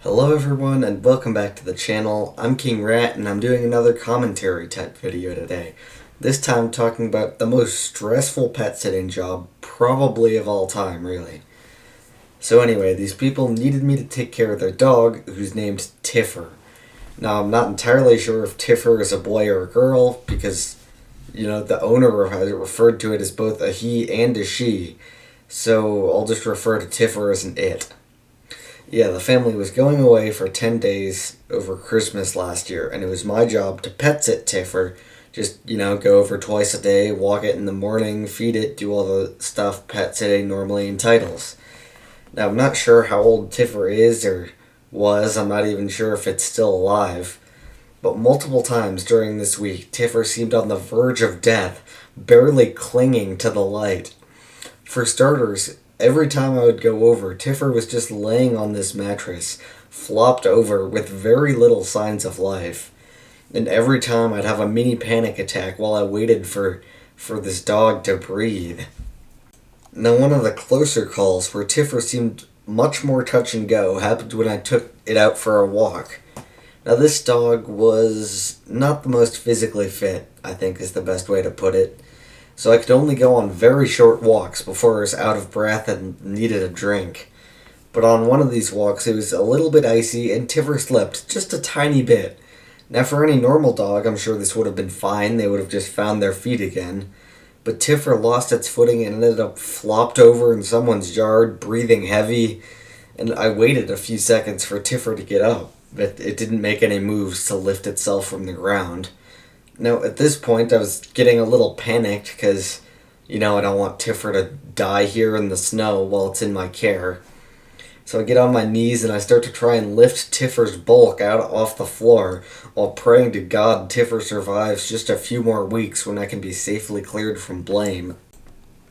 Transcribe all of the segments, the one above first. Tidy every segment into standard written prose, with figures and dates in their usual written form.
Hello everyone and welcome back to the channel. I'm King Rat and I'm doing another commentary type video today. This time talking about the most stressful pet sitting job probably of all time, really. So anyway, these people needed me to take care of their dog who's named Tiffer. Now I'm not entirely sure if Tiffer is a boy or a girl because, the owner has referred to it as both a he and a she. So I'll just refer to Tiffer as an it. Yeah, the family was going away for 10 days over Christmas last year, and it was my job to pet sit Tiffer. Just, go over twice a day, walk it in the morning, feed it, do all the stuff pet sitting normally entitles. Now, I'm not sure how old Tiffer is or was. I'm not even sure if it's still alive. But multiple times during this week, Tiffer seemed on the verge of death, barely clinging to the light. For starters, every time I would go over, Tiffer was just laying on this mattress, flopped over with very little signs of life. And every time I'd have a mini panic attack while I waited for this dog to breathe. Now, one of the closer calls where Tiffer seemed much more touch and go happened when I took it out for a walk. Now, this dog was not the most physically fit, I think is the best way to put it. So I could only go on very short walks before I was out of breath and needed a drink. But on one of these walks it was a little bit icy and Tiffer slipped just a tiny bit. Now for any normal dog I'm sure this would have been fine, they would have just found their feet again. But Tiffer lost its footing and ended up flopped over in someone's yard, breathing heavy, and I waited a few seconds for Tiffer to get up, but it didn't make any moves to lift itself from the ground. Now, at this point, I was getting a little panicked because, I don't want Tiffer to die here in the snow while it's in my care. So I get on my knees and I start to try and lift Tiffer's bulk out off the floor while praying to God Tiffer survives just a few more weeks when I can be safely cleared from blame.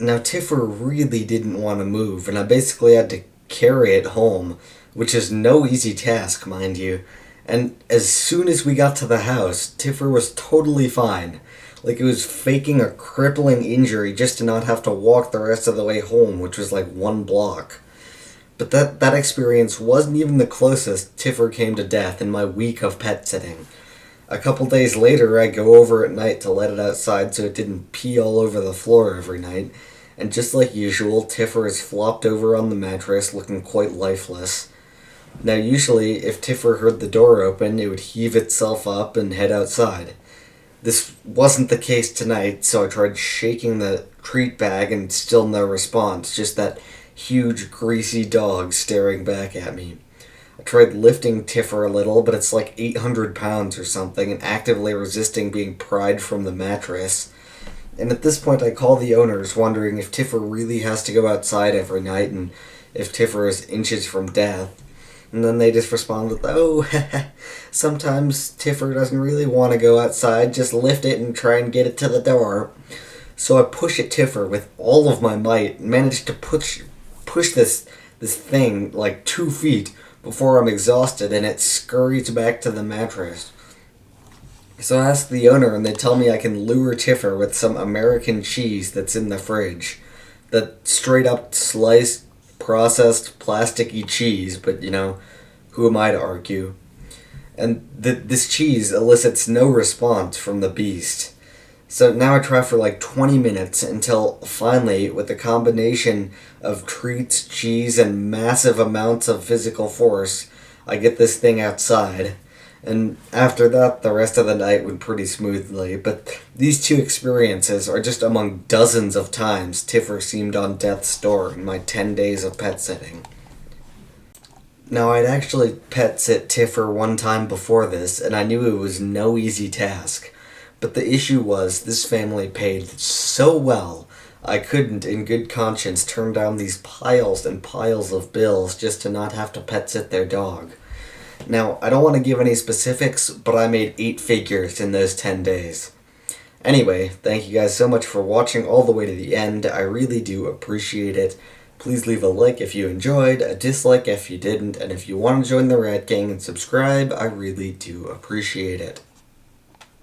Now, Tiffer really didn't want to move, and I basically had to carry it home, which is no easy task, mind you. And as soon as we got to the house, Tiffer was totally fine. Like it was faking a crippling injury just to not have to walk the rest of the way home, which was like 1 block. But that experience wasn't even the closest Tiffer came to death in my week of pet sitting. A couple days later, I go over at night to let it outside so it didn't pee all over the floor every night. And just like usual, Tiffer is flopped over on the mattress looking quite lifeless. Now usually, if Tiffer heard the door open, it would heave itself up and head outside. This wasn't the case tonight, so I tried shaking the treat bag and still no response, just that huge greasy dog staring back at me. I tried lifting Tiffer a little, but it's like 800 pounds or something and actively resisting being pried from the mattress. And at this point I call the owners wondering if Tiffer really has to go outside every night and if Tiffer is inches from death. And then they just respond with, oh, sometimes Tiffer doesn't really want to go outside, just lift it and try and get it to the door. So I push at Tiffer with all of my might and manage to push this thing like 2 feet before I'm exhausted and it scurries back to the mattress. So I ask the owner and they tell me I can lure Tiffer with some American cheese that's in the fridge. That straight up sliced processed plasticky cheese, but who am I to argue? And this cheese elicits no response from the beast. So now I try for like 20 minutes until finally, with a combination of treats, cheese, and massive amounts of physical force, I get this thing outside. And after that, the rest of the night went pretty smoothly, but these two experiences are just among dozens of times Tiffer seemed on death's door in my 10 days of pet sitting. Now, I'd actually pet sit Tiffer one time before this, and I knew it was no easy task. But the issue was, this family paid so well, I couldn't, in good conscience, turn down these piles and piles of bills just to not have to pet sit their dog. Now, I don't want to give any specifics, but I made 8 figures in those 10 days. Anyway, thank you guys so much for watching all the way to the end. I really do appreciate it. Please leave a like if you enjoyed, a dislike if you didn't, and if you want to join the Rat Gang and subscribe, I really do appreciate it.